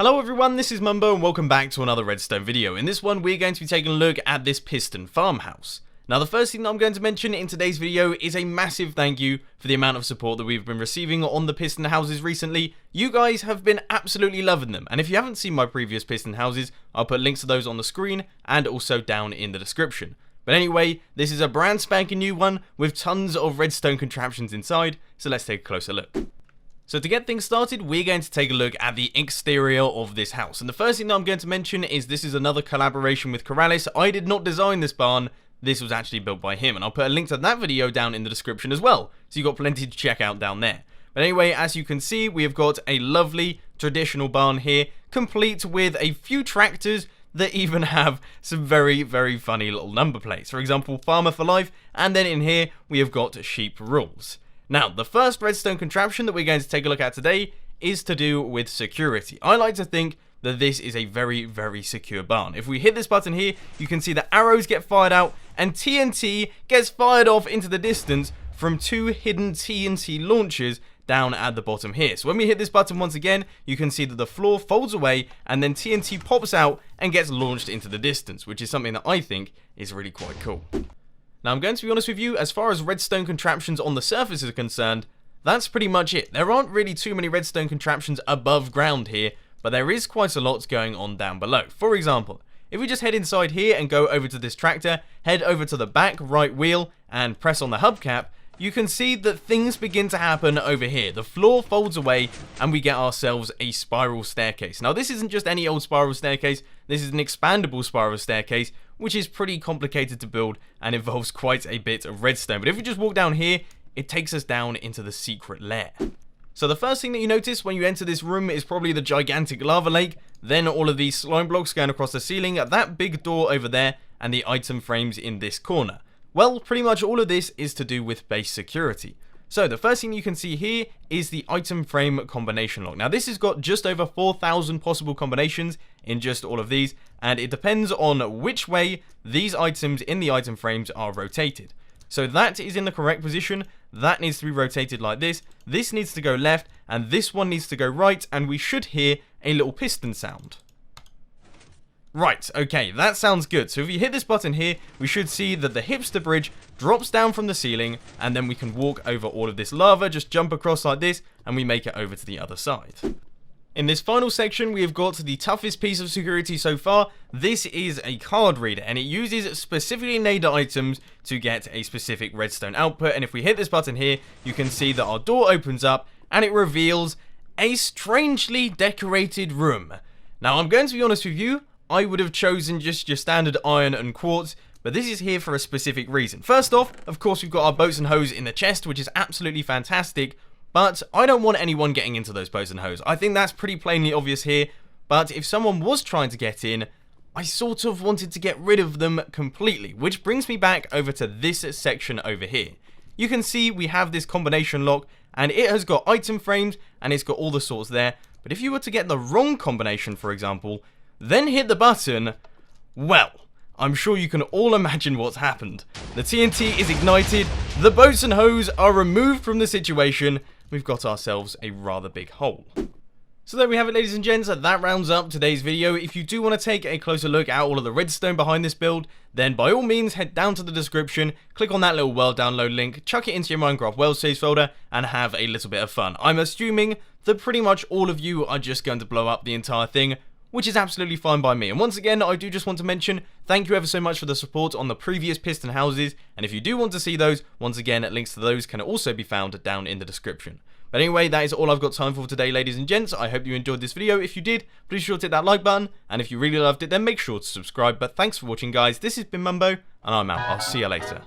Hello everyone, this is Mumbo and welcome back to another Redstone video. In this one, we're going to be taking a look at this Piston farmhouse. Now, the first thing that I'm going to mention in today's video is a massive thank you for the amount of support that we've been receiving on the Piston houses recently. You guys have been absolutely loving them, and if you haven't seen my previous Piston houses, I'll put links to those on the screen and also down in the description. But anyway, this is a brand spanking new one with tons of redstone contraptions inside, so let's take a closer look. So to get things started, we're going to take a look at the exterior of this house. And the first thing that I'm going to mention is this is another collaboration with Corrales. I did not design this barn. This was actually built by him. And I'll put a link to that video down in the description as well. So you've got plenty to check out down there. But anyway, as you can see, we have got a lovely traditional barn here, complete with a few tractors that even have some very, very funny little number plates. For example, Farmer for Life. And then in here, we have got Sheep Rules. Now, the first redstone contraption that we're going to take a look at today is to do with security. I like to think that this is a very, very secure barn. If we hit this button here, you can see the arrows get fired out and TNT gets fired off into the distance from two hidden TNT launchers down at the bottom here. So when we hit this button once again, you can see that the floor folds away and then TNT pops out and gets launched into the distance, which is something that I think is really quite cool. Now, I'm going to be honest with you, as far as redstone contraptions on the surface are concerned, that's pretty much it. There aren't really too many redstone contraptions above ground here, but there is quite a lot going on down below. For example, if we just head inside here and go over to this tractor, head over to the back right wheel and press on the hubcap, you can see that things begin to happen over here. The floor folds away and we get ourselves a spiral staircase. Now, this isn't just any old spiral staircase. This is an expandable spiral staircase, which is pretty complicated to build and involves quite a bit of redstone. But if we just walk down here, it takes us down into the secret lair. So the first thing that you notice when you enter this room is probably the gigantic lava lake, then all of these slime blocks going across the ceiling, that big door over there, and the item frames in this corner. Well, pretty much all of this is to do with base security. So the first thing you can see here is the item frame combination lock. Now, this has got just over 4,000 possible combinations in just all of these, and it depends on which way these items in the item frames are rotated. So that is in the correct position. That needs to be rotated like this. This needs to go left, and this one needs to go right, and we should hear a little piston sound. Right, okay, that sounds good. So if you hit this button here, we should see that the hipster bridge drops down from the ceiling, and then we can walk over all of this lava, just jump across like this, and we make it over to the other side. In this final section, we have got the toughest piece of security so far. This is a card reader, and it uses specifically named items to get a specific redstone output. And if we hit this button here, you can see that our door opens up, and it reveals a strangely decorated room. Now, I'm going to be honest with you, I would have chosen just your standard iron and quartz, but this is here for a specific reason. First off, of course, we've got our boats and hose in the chest, which is absolutely fantastic, but I don't want anyone getting into those boats and hose. I think that's pretty plainly obvious here, but if someone was trying to get in, I sort of wanted to get rid of them completely, which brings me back over to this section over here. You can see we have this combination lock, and it has got item frames, and it's got all the sorts there, but if you were to get the wrong combination, for example, then hit the button, well, I'm sure you can all imagine what's happened. The TNT is ignited, the boats and hose are removed from the situation, we've got ourselves a rather big hole. So there we have it, ladies and gents, that rounds up today's video. If you do want to take a closer look at all of the redstone behind this build, then by all means head down to the description, click on that little world download link, chuck it into your Minecraft world saves folder, and have a little bit of fun. I'm assuming that pretty much all of you are just going to blow up the entire thing, which is absolutely fine by me. And once again, I do just want to mention, thank you ever so much for the support on the previous Piston houses, and if you do want to see those, once again, links to those can also be found down in the description. But anyway, that is all I've got time for today, ladies and gents. I hope you enjoyed this video. If you did, please sure to hit that like button, and if you really loved it, then make sure to subscribe. But thanks for watching, guys. This has been Mumbo, and I'm out. I'll see you later.